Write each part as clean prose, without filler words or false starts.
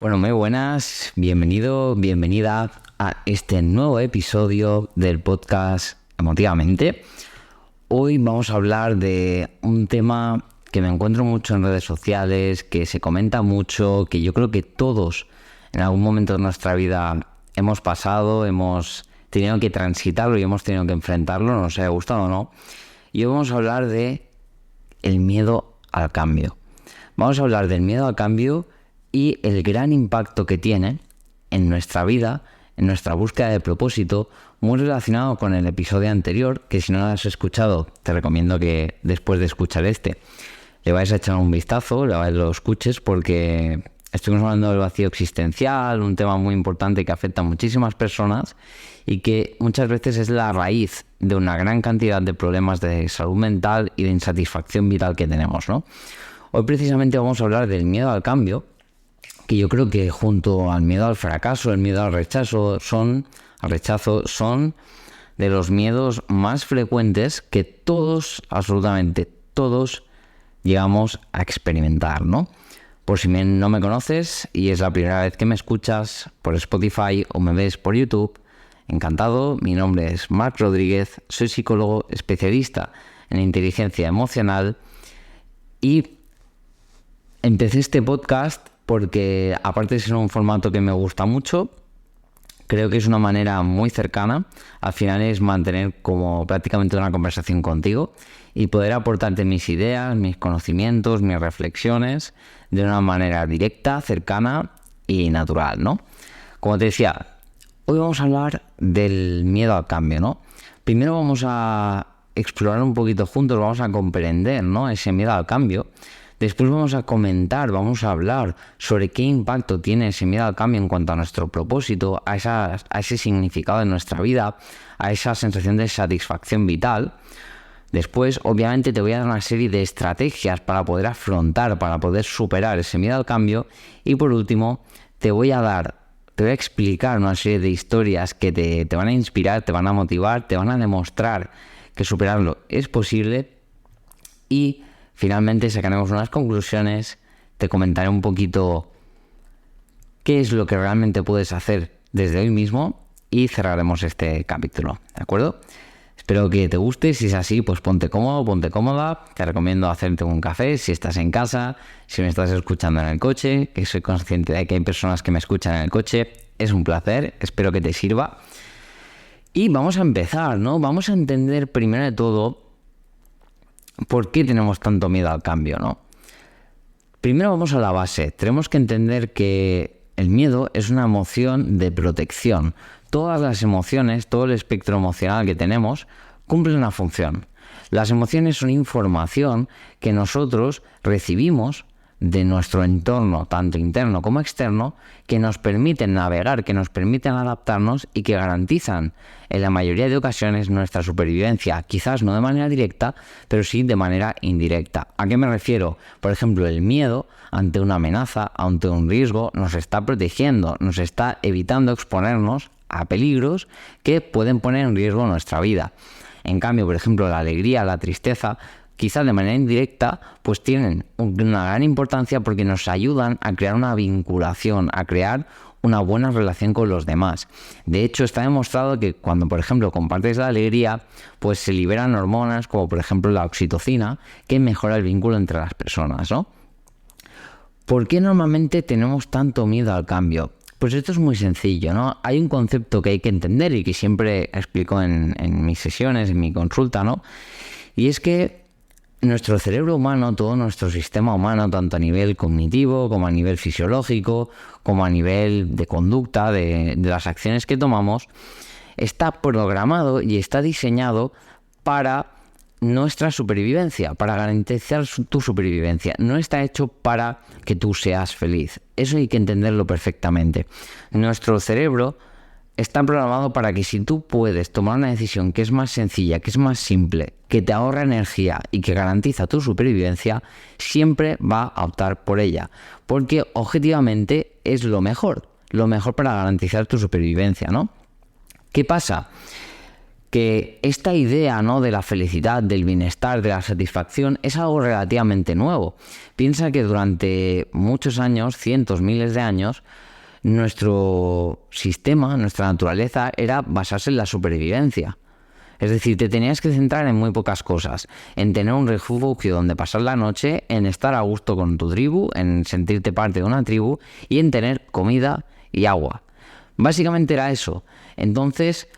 Bueno, muy buenas, bienvenido, bienvenida a este nuevo episodio del podcast Emotivamente. Hoy vamos a hablar de un tema que me encuentro mucho en redes sociales, que se comenta mucho, que yo creo que todos en algún momento de nuestra vida hemos pasado, hemos tenido que transitarlo y hemos tenido que enfrentarlo, nos haya gustado o no. Y hoy vamos a hablar de el miedo al cambio. Vamos a hablar del miedo al cambio y el gran impacto que tiene en nuestra vida, en nuestra búsqueda de propósito, muy relacionado con el episodio anterior, que si no lo has escuchado, te recomiendo que después de escuchar le vayas a echar un vistazo, lo escuches, porque estuvimos hablando del vacío existencial, un tema muy importante que afecta a muchísimas personas y que muchas veces es la raíz de una gran cantidad de problemas de salud mental y de insatisfacción vital que tenemos, ¿no? Hoy precisamente vamos a hablar del miedo al cambio, que yo creo que junto al miedo al fracaso, el miedo al rechazo son de los miedos más frecuentes que todos, absolutamente todos, llegamos a experimentar, ¿no? Por si no me conoces y es la primera vez que me escuchas por Spotify o me ves por YouTube, encantado, mi nombre es Marc Rodríguez, soy psicólogo especialista en inteligencia emocional y empecé este podcast porque, aparte de ser un formato que me gusta mucho, creo que es una manera muy cercana. Al final es mantener como prácticamente una conversación contigo y poder aportarte mis ideas, mis conocimientos, mis reflexiones de una manera directa, cercana y natural, ¿no? Como te decía, hoy vamos a hablar del miedo al cambio, ¿no? Primero vamos a explorar un poquito juntos, vamos a comprender, ¿no?, ese miedo al cambio. Después vamos a comentar, vamos a hablar sobre qué impacto tiene ese miedo al cambio en cuanto a nuestro propósito, a ese significado de nuestra vida, a esa sensación de satisfacción vital. Después, obviamente, te voy a dar una serie de estrategias para poder afrontar, para poder superar ese miedo al cambio. Y por último, te voy a explicar una serie de historias que te van a inspirar, te van a motivar, te van a demostrar que superarlo es posible. Y finalmente sacaremos unas conclusiones, te comentaré un poquito qué es lo que realmente puedes hacer desde hoy mismo y cerraremos este capítulo, ¿de acuerdo? Espero que te guste, si es así, pues ponte cómodo, ponte cómoda, te recomiendo hacerte un café si estás en casa, si me estás escuchando en el coche, que soy consciente de que hay personas que me escuchan en el coche, es un placer, espero que te sirva. Y vamos a empezar, ¿no? Vamos a entender primero de todo ¿por qué tenemos tanto miedo al cambio, no? Primero vamos a la base. Tenemos que entender que el miedo es una emoción de protección. Todas las emociones, todo el espectro emocional que tenemos, cumplen una función. Las emociones son información que nosotros recibimos de nuestro entorno, tanto interno como externo, que nos permiten navegar, que nos permiten adaptarnos y que garantizan en la mayoría de ocasiones nuestra supervivencia, quizás no de manera directa, pero sí de manera indirecta. ¿A qué me refiero? Por ejemplo, el miedo ante una amenaza, ante un riesgo, nos está protegiendo, nos está evitando exponernos a peligros que pueden poner en riesgo nuestra vida. En cambio, por ejemplo, la alegría, la tristeza, quizás de manera indirecta, pues tienen una gran importancia porque nos ayudan a crear una vinculación, a crear una buena relación con los demás. De hecho, está demostrado que cuando, por ejemplo, compartes la alegría, pues se liberan hormonas como, por ejemplo, la oxitocina, que mejora el vínculo entre las personas, ¿no? ¿Por qué normalmente tenemos tanto miedo al cambio? Pues esto es muy sencillo, ¿no? Hay un concepto que hay que entender y que siempre explico en mis sesiones, en mi consulta, ¿no? Y es que nuestro cerebro humano, todo nuestro sistema humano, tanto a nivel cognitivo como a nivel fisiológico, como a nivel de conducta, de las acciones que tomamos, está programado y está diseñado para nuestra supervivencia, para garantizar tu supervivencia. No está hecho para que tú seas feliz. Eso hay que entenderlo perfectamente. Nuestro cerebro está programado para que si tú puedes tomar una decisión que es más sencilla, que es más simple, que te ahorra energía y que garantiza tu supervivencia, siempre va a optar por ella. Porque objetivamente es lo mejor para garantizar tu supervivencia, ¿no? ¿Qué pasa? que esta idea, ¿no?, de la felicidad, del bienestar, de la satisfacción es algo relativamente nuevo. Piensa que durante muchos años, cientos, miles de años, nuestro sistema, nuestra naturaleza era basarse en la supervivencia. Es decir, te tenías que centrar en muy pocas cosas, en tener un refugio donde pasar la noche, en estar a gusto con tu tribu, en sentirte parte de una tribu y en tener comida y agua. Básicamente era eso. Entonces,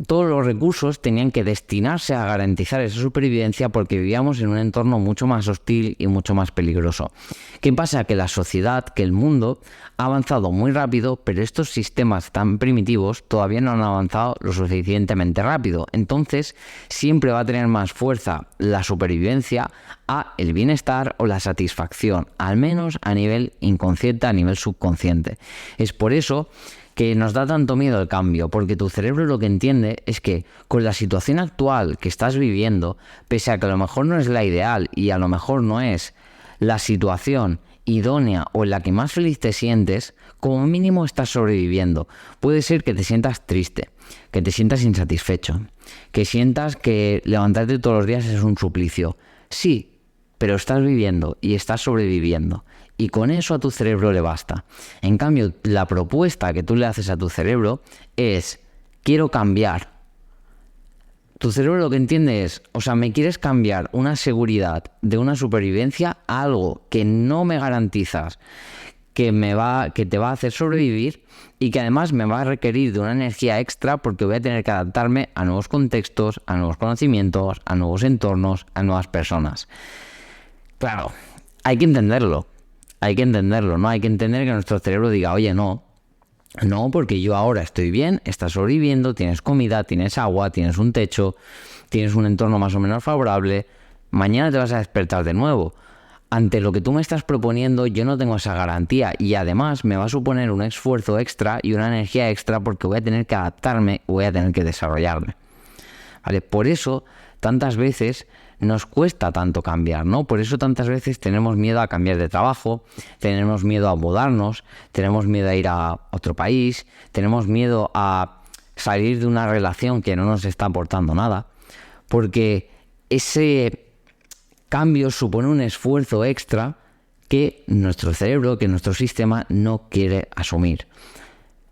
todos los recursos tenían que destinarse a garantizar esa supervivencia porque vivíamos en un entorno mucho más hostil y mucho más peligroso. ¿Qué pasa? Que la sociedad, que el mundo ha avanzado muy rápido, pero estos sistemas tan primitivos todavía no han avanzado lo suficientemente rápido. Entonces, siempre va a tener más fuerza la supervivencia a el bienestar o la satisfacción, al menos a nivel inconsciente, a nivel subconsciente. Es por eso que nos da tanto miedo el cambio, porque tu cerebro lo que entiende es que con la situación actual que estás viviendo, pese a que a lo mejor no es la ideal y a lo mejor no es la situación idónea o en la que más feliz te sientes, como mínimo estás sobreviviendo. Puede ser que te sientas triste, que te sientas insatisfecho, que sientas que levantarte todos los días es un suplicio. Sí, pero estás viviendo y estás sobreviviendo. Y con eso a tu cerebro le basta. En cambio, la propuesta que tú le haces a tu cerebro es: quiero cambiar. Tu cerebro lo que entiende es, me quieres cambiar una seguridad de una supervivencia a algo que no me garantizas, que te va a hacer sobrevivir y que además me va a requerir de una energía extra porque voy a tener que adaptarme a nuevos contextos, a nuevos conocimientos, a nuevos entornos, a nuevas personas. Claro, hay que entenderlo. Hay que entenderlo, ¿no? Hay que entender que nuestro cerebro diga: oye, no, porque yo ahora estoy bien, estás sobreviviendo, tienes comida, tienes agua, tienes un techo, tienes un entorno más o menos favorable, mañana te vas a despertar de nuevo. Ante lo que tú me estás proponiendo, yo no tengo esa garantía y además me va a suponer un esfuerzo extra y una energía extra porque voy a tener que adaptarme, voy a tener que desarrollarme. ¿Vale? Por eso, tantas veces nos cuesta tanto cambiar, ¿no? Por eso tantas veces tenemos miedo a cambiar de trabajo, tenemos miedo a mudarnos, tenemos miedo a ir a otro país, tenemos miedo a salir de una relación que no nos está aportando nada, porque ese cambio supone un esfuerzo extra que nuestro cerebro, que nuestro sistema no quiere asumir.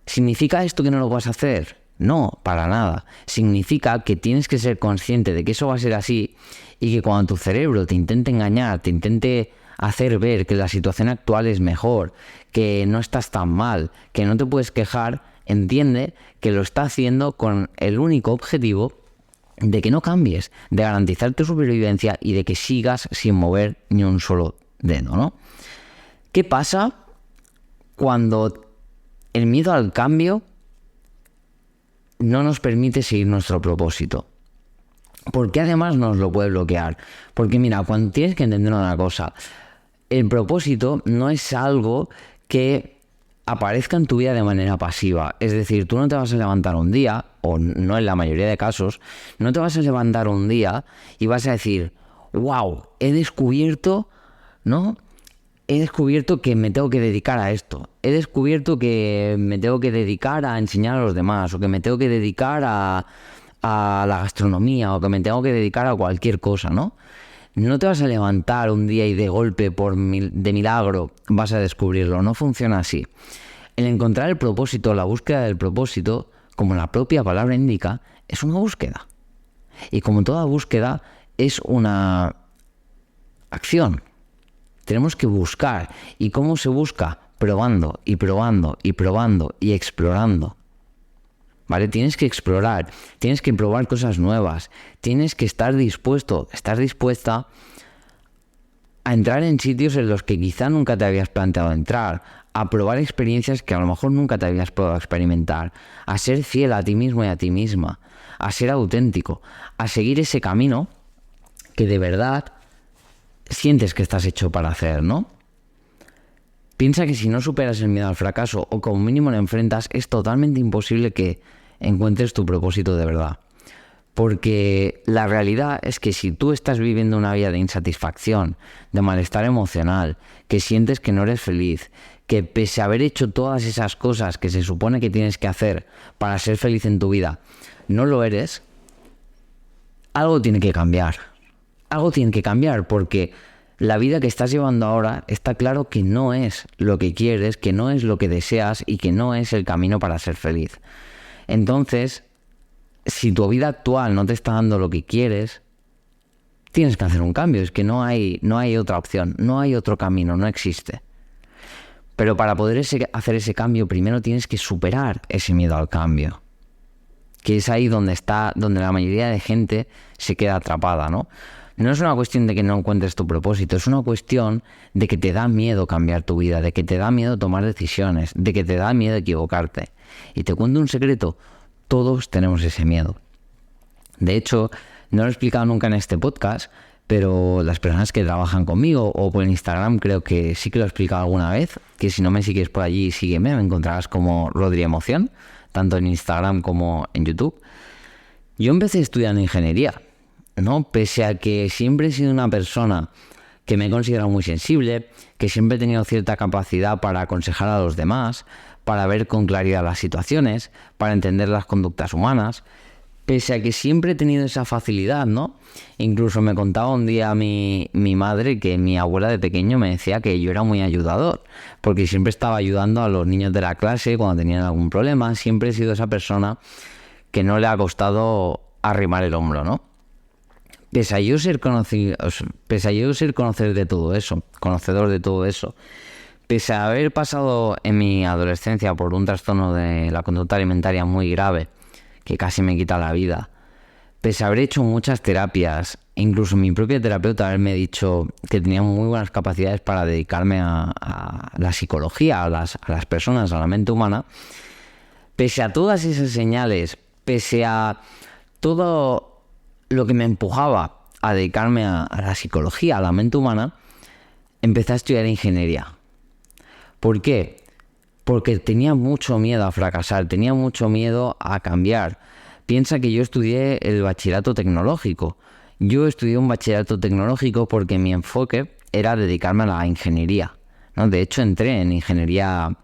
¿Significa esto que no lo vas a hacer? No, para nada. Significa que tienes que ser consciente de que eso va a ser así y que cuando tu cerebro te intente engañar, te intente hacer ver que la situación actual es mejor, que no estás tan mal, que no te puedes quejar, entiende que lo está haciendo con el único objetivo de que no cambies, de garantizar tu supervivencia y de que sigas sin mover ni un solo dedo, ¿no? ¿Qué pasa cuando el miedo al cambio no nos permite seguir nuestro propósito? Porque además nos lo puede bloquear. Porque mira, cuando tienes que entender una cosa, el propósito no es algo que aparezca en tu vida de manera pasiva. Es decir, tú no te vas a levantar un día, o no en la mayoría de casos, no te vas a levantar un día y vas a decir: wow, he descubierto, ¿no? He descubierto que me tengo que dedicar a esto. He descubierto que me tengo que dedicar a enseñar a los demás, o que me tengo que dedicar a la gastronomía, o que me tengo que dedicar a cualquier cosa, ¿no? No te vas a levantar un día y de golpe, de milagro, vas a descubrirlo. No funciona así. El encontrar el propósito, la búsqueda del propósito, como la propia palabra indica, es una búsqueda. Y como toda búsqueda, es una acción. Tenemos que buscar. ¿Y cómo se busca? Probando y probando y probando y explorando. ¿Vale? Tienes que explorar, tienes que probar cosas nuevas, tienes que estar dispuesta a entrar en sitios en los que quizá nunca te habías planteado entrar, a probar experiencias que a lo mejor nunca te habías podido experimentar, a ser fiel a ti mismo y a ti misma, a ser auténtico, a seguir ese camino que de verdad sientes que estás hecho para hacer, ¿no? Piensa que si no superas el miedo al fracaso o como mínimo lo enfrentas, es totalmente imposible que encuentres tu propósito de verdad. Porque la realidad es que si tú estás viviendo una vida de insatisfacción, de malestar emocional, que sientes que no eres feliz, que pese a haber hecho todas esas cosas que se supone que tienes que hacer para ser feliz en tu vida, no lo eres, algo tiene que cambiar. Algo tiene que cambiar porque la vida que estás llevando ahora está claro que no es lo que quieres, que no es lo que deseas y que no es el camino para ser feliz. Entonces, si tu vida actual no te está dando lo que quieres, tienes que hacer un cambio. Es que no hay otra opción, no hay otro camino, no existe. Pero para poder hacer ese cambio, primero tienes que superar ese miedo al cambio. Que es ahí donde la mayoría de gente se queda atrapada, ¿no? No es una cuestión de que no encuentres tu propósito, es una cuestión de que te da miedo cambiar tu vida, de que te da miedo tomar decisiones, de que te da miedo equivocarte. Y te cuento un secreto, todos tenemos ese miedo. De hecho, no lo he explicado nunca en este podcast, pero las personas que trabajan conmigo o por Instagram creo que sí que lo he explicado alguna vez, que si no me sigues por allí, sígueme, me encontrarás como Rodri Emoción, tanto en Instagram como en YouTube. Yo empecé estudiando ingeniería, ¿no? Pese a que siempre he sido una persona que me he considerado muy sensible, que siempre he tenido cierta capacidad para aconsejar a los demás, para ver con claridad las situaciones, para entender las conductas humanas, pese a que siempre he tenido esa facilidad, ¿no? Incluso me contaba un día mi madre que mi abuela de pequeño me decía que yo era muy ayudador, porque siempre estaba ayudando a los niños de la clase cuando tenían algún problema. Siempre he sido esa persona que no le ha costado arrimar el hombro, ¿no? Pese a yo ser conocedor de todo eso, pese a haber pasado en mi adolescencia por un trastorno de la conducta alimentaria muy grave, que casi me quita la vida, pese a haber hecho muchas terapias, incluso mi propia terapeuta haberme dicho que tenía muy buenas capacidades para dedicarme a la psicología, a las personas, a la mente humana, pese a todas esas señales, pese a todo lo que me empujaba a dedicarme a la psicología, a la mente humana, empecé a estudiar ingeniería. ¿Por qué? Porque tenía mucho miedo a fracasar, tenía mucho miedo a cambiar. Piensa que yo estudié el bachillerato tecnológico. Yo estudié un bachillerato tecnológico porque mi enfoque era dedicarme a la ingeniería, ¿no? De hecho, entré en ingeniería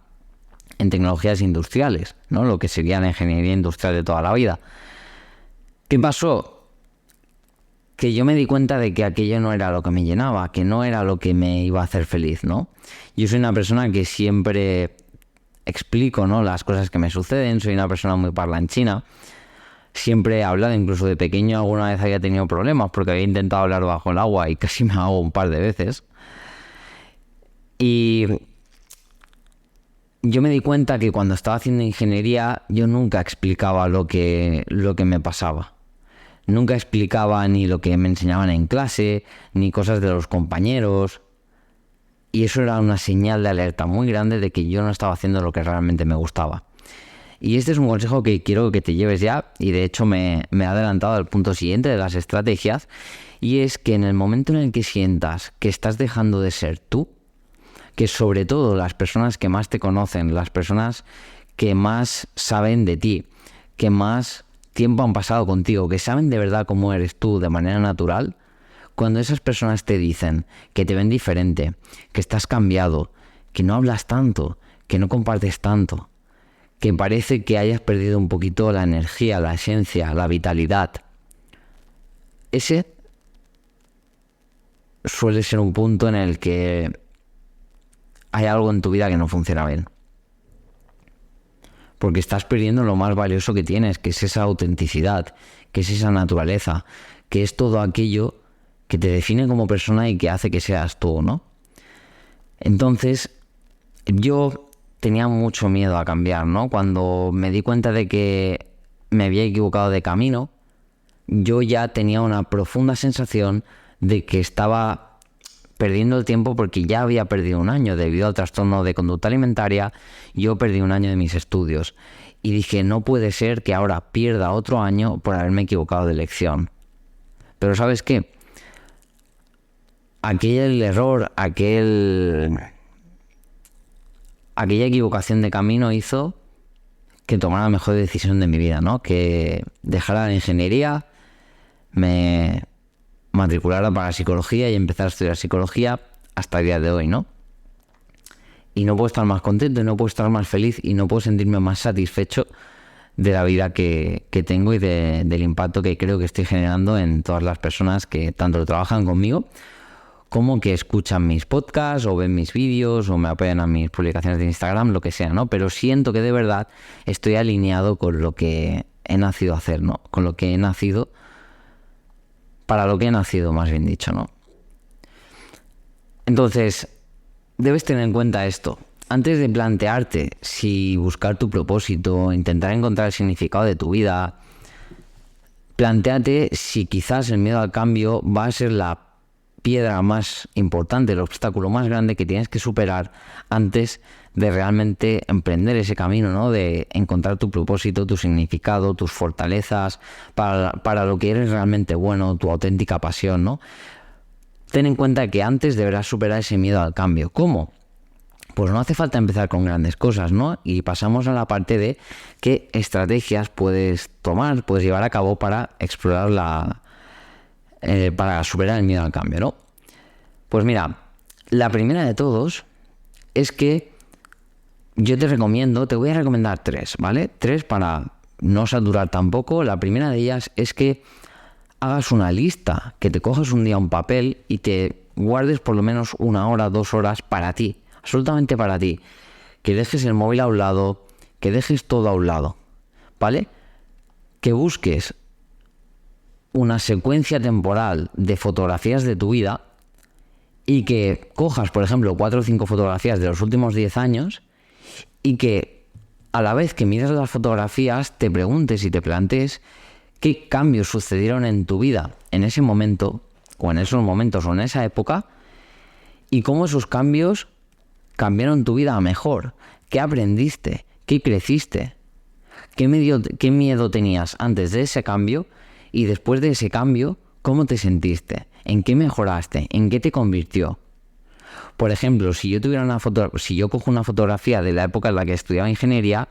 en tecnologías industriales, ¿no? Lo que sería la ingeniería industrial de toda la vida. ¿Qué pasó? Que yo me di cuenta de que aquello no era lo que me llenaba, que no era lo que me iba a hacer feliz, ¿no? Yo soy una persona que siempre explico, ¿no?, las cosas que me suceden, soy una persona muy parlanchina. Siempre he hablado, incluso de pequeño alguna vez había tenido problemas porque había intentado hablar bajo el agua y casi me ahogo un par de veces. Y yo me di cuenta que cuando estaba haciendo ingeniería yo nunca explicaba lo que me pasaba. Nunca explicaba ni lo que me enseñaban en clase, ni cosas de los compañeros. Y eso era una señal de alerta muy grande de que yo no estaba haciendo lo que realmente me gustaba. Y este es un consejo que quiero que te lleves ya, y de hecho me he adelantado al punto siguiente de las estrategias, y es que en el momento en el que sientas que estás dejando de ser tú, que sobre todo las personas que más te conocen, las personas que más saben de ti, que más tiempo han pasado contigo, que saben de verdad cómo eres tú de manera natural, cuando esas personas te dicen que te ven diferente, que estás cambiado, que no hablas tanto, que no compartes tanto, que parece que hayas perdido un poquito la energía, la esencia, la vitalidad, ese suele ser un punto en el que hay algo en tu vida que no funciona bien. Porque estás perdiendo lo más valioso que tienes, que es esa autenticidad, que es esa naturaleza, que es todo aquello que te define como persona y que hace que seas tú, ¿no? Entonces, yo tenía mucho miedo a cambiar, ¿no? Cuando me di cuenta de que me había equivocado de camino, yo ya tenía una profunda sensación de que estaba perdiendo el tiempo porque ya había perdido un año debido al trastorno de conducta alimentaria. Yo perdí un año de mis estudios y dije, no puede ser que ahora pierda otro año por haberme equivocado de elección. Pero ¿sabes qué? Aquel error, aquella equivocación de camino hizo que tomara la mejor decisión de mi vida, ¿no? Que dejara la ingeniería, me matriculara para psicología y empezar a estudiar psicología hasta el día de hoy, ¿no? Y no puedo estar más contento, y no puedo estar más feliz, y no puedo sentirme más satisfecho de la vida que tengo y del impacto que creo que estoy generando en todas las personas que tanto trabajan conmigo como que escuchan mis podcasts o ven mis vídeos o me apoyan a mis publicaciones de Instagram, lo que sea, ¿no? Pero siento que de verdad estoy alineado con lo que he nacido a hacer, ¿no? Con lo que he nacido, para lo que he nacido, más bien dicho, ¿no? Entonces, debes tener en cuenta esto. Antes de plantearte si buscar tu propósito, intentar encontrar el significado de tu vida, plantéate si quizás el miedo al cambio va a ser la piedra más importante, el obstáculo más grande que tienes que superar antes de realmente emprender ese camino, ¿no? De encontrar tu propósito, tu significado, tus fortalezas, para lo que eres realmente bueno, tu auténtica pasión, ¿no? Ten en cuenta que antes deberás superar ese miedo al cambio. ¿Cómo? Pues no hace falta empezar con grandes cosas, ¿no? Y pasamos a la parte de qué estrategias puedes tomar, puedes llevar a cabo para explorar para superar el miedo al cambio, ¿no? Pues mira, la primera de todos es que yo te voy a recomendar 3, ¿vale? 3 para no saturar tampoco. La primera de ellas es que hagas una lista, que te coges un día un papel y te guardes por lo menos 1 hora, 2 horas para ti, absolutamente para ti. Que dejes el móvil a un lado, que dejes todo a un lado, ¿vale? Que busques una secuencia temporal de fotografías de tu vida y que cojas, por ejemplo, 4 o 5 fotografías de los últimos 10 años y que a la vez que miras las fotografías te preguntes y te plantees qué cambios sucedieron en tu vida en ese momento o en esos momentos o en esa época y cómo esos cambios cambiaron tu vida a mejor, qué aprendiste, qué creciste, qué miedo tenías antes de ese cambio. Y después de ese cambio, ¿cómo te sentiste? ¿En qué mejoraste? ¿En qué te convirtió? Por ejemplo, si yo cojo una fotografía de la época en la que estudiaba ingeniería,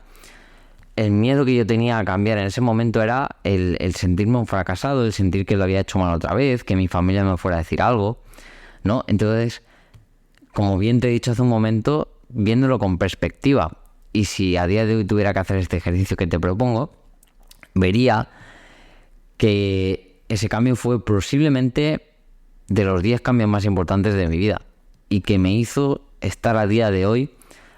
el miedo que yo tenía a cambiar en ese momento era el sentirme un fracasado, el sentir que lo había hecho mal otra vez, que mi familia me fuera a decir algo, ¿no? Entonces, como bien te he dicho hace un momento, viéndolo con perspectiva, y si a día de hoy tuviera que hacer este ejercicio que te propongo, vería que ese cambio fue posiblemente de los 10 cambios más importantes de mi vida y que me hizo estar a día de hoy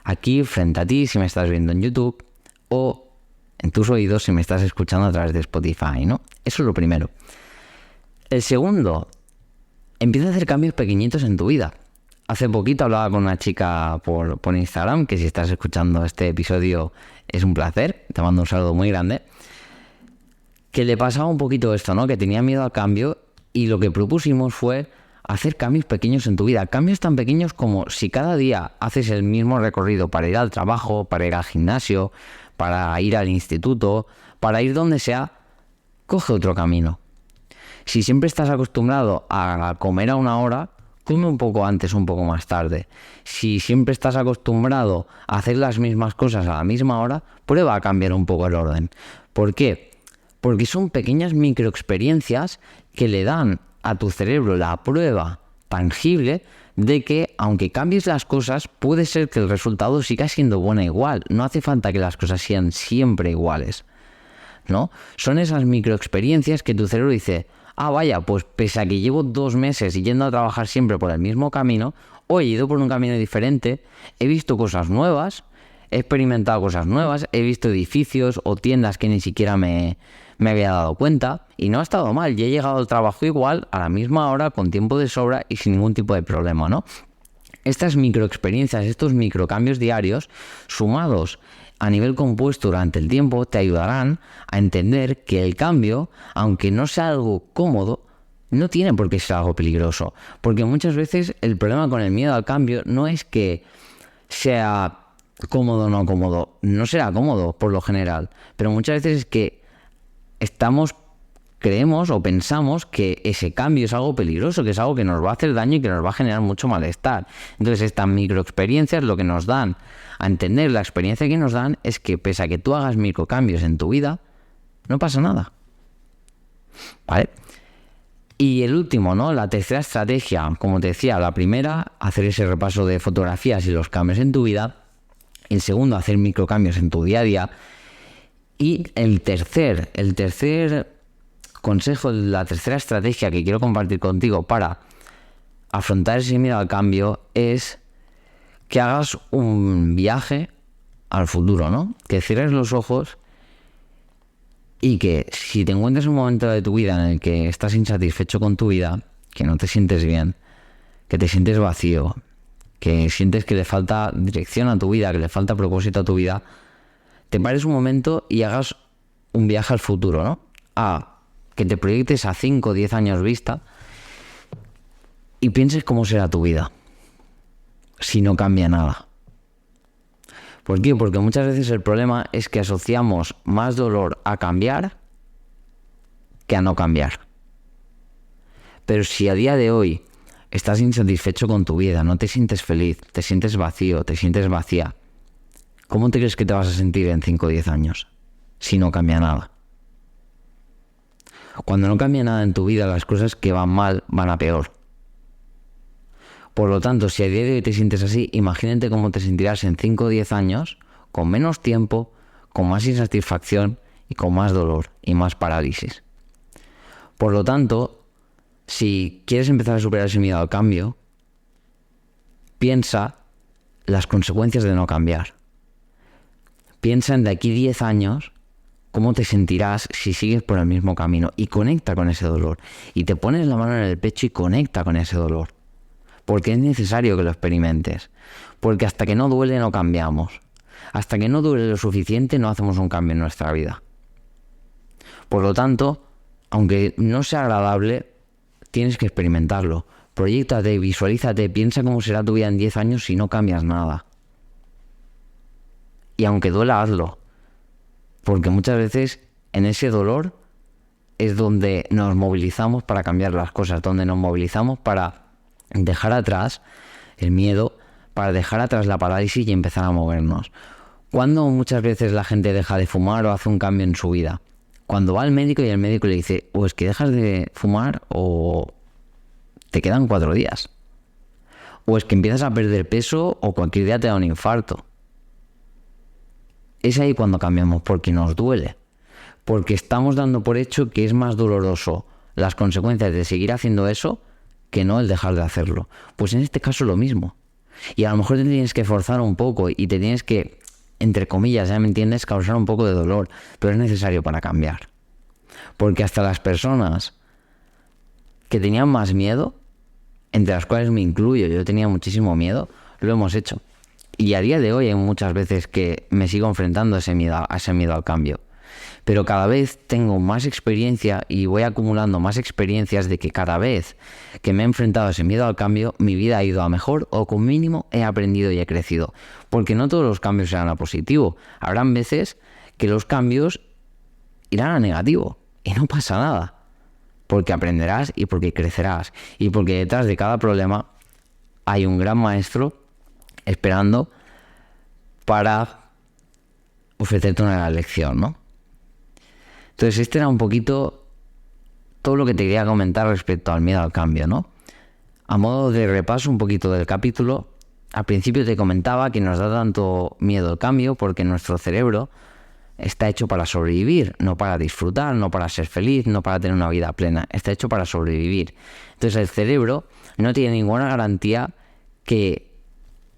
aquí frente a ti si me estás viendo en YouTube o en tus oídos si me estás escuchando a través de Spotify, ¿no? Eso es lo primero. El segundo, empieza a hacer cambios pequeñitos en tu vida. Hace poquito hablaba con una chica por Instagram, que si estás escuchando este episodio es un placer, te mando un saludo muy grande, que le pasaba un poquito esto, ¿no? Que tenía miedo al cambio y lo que propusimos fue hacer cambios pequeños en tu vida. Cambios tan pequeños como si cada día haces el mismo recorrido para ir al trabajo, para ir al gimnasio, para ir al instituto, para ir donde sea, coge otro camino. Si siempre estás acostumbrado a comer a 1 hora, come un poco antes, un poco más tarde. Si siempre estás acostumbrado a hacer las mismas cosas a la misma hora, prueba a cambiar un poco el orden. ¿Por qué? Porque son pequeñas microexperiencias que le dan a tu cerebro la prueba tangible de que, aunque cambies las cosas, puede ser que el resultado siga siendo bueno igual. No hace falta que las cosas sean siempre iguales, ¿no? Son esas microexperiencias que tu cerebro dice, ah, vaya, pues pese a que llevo 2 meses yendo a trabajar siempre por el mismo camino, hoy he ido por un camino diferente, he visto cosas nuevas, he experimentado cosas nuevas, he visto edificios o tiendas que ni siquiera me había dado cuenta y no ha estado mal. Y he llegado al trabajo igual, a la misma hora, con tiempo de sobra y sin ningún tipo de problema, ¿no? Estas microexperiencias, estos microcambios diarios, sumados a nivel compuesto durante el tiempo, te ayudarán a entender que el cambio, aunque no sea algo cómodo, no tiene por qué ser algo peligroso. Porque muchas veces el problema con el miedo al cambio no es que sea cómodo o no cómodo. No será cómodo por lo general, pero muchas veces es que creemos o pensamos que ese cambio es algo peligroso, que es algo que nos va a hacer daño y que nos va a generar mucho malestar. Entonces estas microexperiencias lo que nos dan a entender, la experiencia que nos dan es que pese a que tú hagas microcambios en tu vida, no pasa nada, ¿vale? Y el último, ¿no? La tercera estrategia, como te decía, la primera, hacer ese repaso de fotografías y los cambios en tu vida. El segundo, hacer microcambios en tu día a día. Y el tercer consejo, la tercera estrategia que quiero compartir contigo para afrontar ese miedo al cambio es que hagas un viaje al futuro, ¿no? Que cierres los ojos y que si te encuentras en un momento de tu vida en el que estás insatisfecho con tu vida, que no te sientes bien, que te sientes vacío, que sientes que le falta dirección a tu vida, que le falta propósito a tu vida, te pares un momento y hagas un viaje al futuro, ¿no? Que te proyectes a 5 o 10 años vista y pienses cómo será tu vida si no cambia nada. ¿Por qué? Porque muchas veces el problema es que asociamos más dolor a cambiar que a no cambiar. Pero si a día de hoy estás insatisfecho con tu vida, no te sientes feliz, te sientes vacío, te sientes vacía, ¿cómo te crees que te vas a sentir en 5 o 10 años si no cambia nada? Cuando no cambia nada en tu vida, las cosas que van mal van a peor. Por lo tanto, si a día de hoy te sientes así, imagínate cómo te sentirás en 5 o 10 años, con menos tiempo, con más insatisfacción y con más dolor y más parálisis. Por lo tanto, si quieres empezar a superar ese miedo al cambio, piensa las consecuencias de no cambiar. Piensa en de aquí 10 años cómo te sentirás si sigues por el mismo camino y conecta con ese dolor. Y te pones la mano en el pecho y conecta con ese dolor. Porque es necesario que lo experimentes. Porque hasta que no duele no cambiamos. Hasta que no duele lo suficiente no hacemos un cambio en nuestra vida. Por lo tanto, aunque no sea agradable, tienes que experimentarlo. Proyéctate, visualízate, piensa cómo será tu vida en 10 años si no cambias nada. Y aunque duela, hazlo. Porque muchas veces en ese dolor es donde nos movilizamos para cambiar las cosas, donde nos movilizamos para dejar atrás el miedo, para dejar atrás la parálisis y empezar a movernos. ¿Cuándo muchas veces la gente deja de fumar o hace un cambio en su vida? Cuando va al médico y el médico le dice, o es que dejas de fumar o te quedan 4 días. O es que empiezas a perder peso o cualquier día te da un infarto. Es ahí cuando cambiamos, porque nos duele. Porque estamos dando por hecho que es más doloroso las consecuencias de seguir haciendo eso que no el dejar de hacerlo. Pues en este caso lo mismo. Y a lo mejor te tienes que forzar un poco y te tienes que, entre comillas, ya me entiendes, causar un poco de dolor, pero es necesario para cambiar. Porque hasta las personas que tenían más miedo, entre las cuales me incluyo, yo tenía muchísimo miedo, lo hemos hecho. Y a día de hoy hay muchas veces que me sigo enfrentando a ese miedo al cambio. Pero cada vez tengo más experiencia y voy acumulando más experiencias de que cada vez que me he enfrentado a ese miedo al cambio, mi vida ha ido a mejor o con mínimo he aprendido y he crecido. Porque no todos los cambios serán a positivo. Habrán veces que los cambios irán a negativo y no pasa nada. Porque aprenderás y porque crecerás. Y porque detrás de cada problema hay un gran maestro esperando para ofrecerte una gran lección, ¿no? Entonces, este era un poquito todo lo que te quería comentar respecto al miedo al cambio, ¿no? A modo de repaso un poquito del capítulo, al principio te comentaba que nos da tanto miedo al cambio porque nuestro cerebro está hecho para sobrevivir, no para disfrutar, no para ser feliz, no para tener una vida plena. Está hecho para sobrevivir. Entonces, el cerebro no tiene ninguna garantía que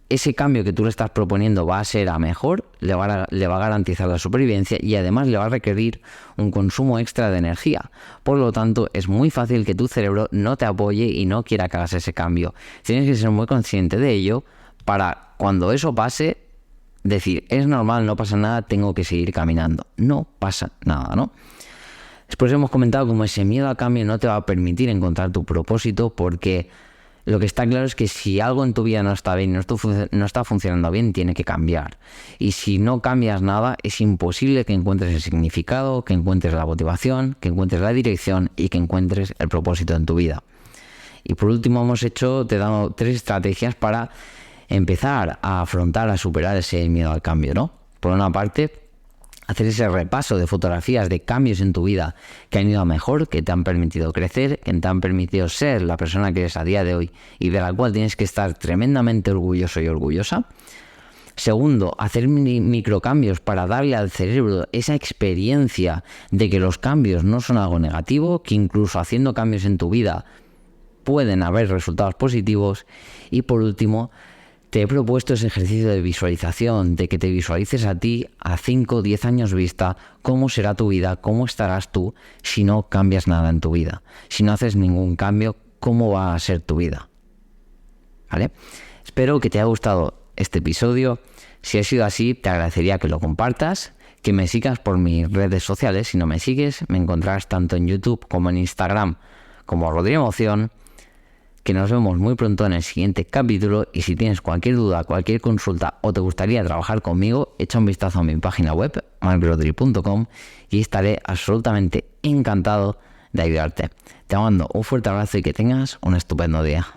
ese cambio que tú le estás proponiendo va a ser a mejor, le va a garantizar la supervivencia y además le va a requerir un consumo extra de energía. Por lo tanto, es muy fácil que tu cerebro no te apoye y no quiera que hagas ese cambio. Tienes que ser muy consciente de ello para cuando eso pase, decir, es normal, no pasa nada, tengo que seguir caminando. No pasa nada, ¿no? Después hemos comentado cómo ese miedo al cambio no te va a permitir encontrar tu propósito porque lo que está claro es que si algo en tu vida no está bien, no está funcionando bien, tiene que cambiar. Y si no cambias nada, es imposible que encuentres el significado, que encuentres la motivación, que encuentres la dirección y que encuentres el propósito en tu vida. Y por último te he dado 3 estrategias para empezar a afrontar, a superar ese miedo al cambio, ¿no? Por una parte, hacer ese repaso de fotografías de cambios en tu vida que han ido a mejor, que te han permitido crecer, que te han permitido ser la persona que eres a día de hoy y de la cual tienes que estar tremendamente orgulloso y orgullosa. Segundo, hacer microcambios para darle al cerebro esa experiencia de que los cambios no son algo negativo, que incluso haciendo cambios en tu vida pueden haber resultados positivos. Y por último, te he propuesto ese ejercicio de visualización, de que te visualices a ti a 5 o 10 años vista, cómo será tu vida, cómo estarás tú si no cambias nada en tu vida. Si no haces ningún cambio, ¿cómo va a ser tu vida? ¿Vale? Espero que te haya gustado este episodio. Si ha sido así, te agradecería que lo compartas, que me sigas por mis redes sociales. Si no me sigues, me encontrarás tanto en YouTube como en Instagram como Rodrigo Emoción. Que nos vemos muy pronto en el siguiente capítulo, y si tienes cualquier duda, cualquier consulta o te gustaría trabajar conmigo, echa un vistazo a mi página web, markrodri.com, y estaré absolutamente encantado de ayudarte. Te mando un fuerte abrazo y que tengas un estupendo día.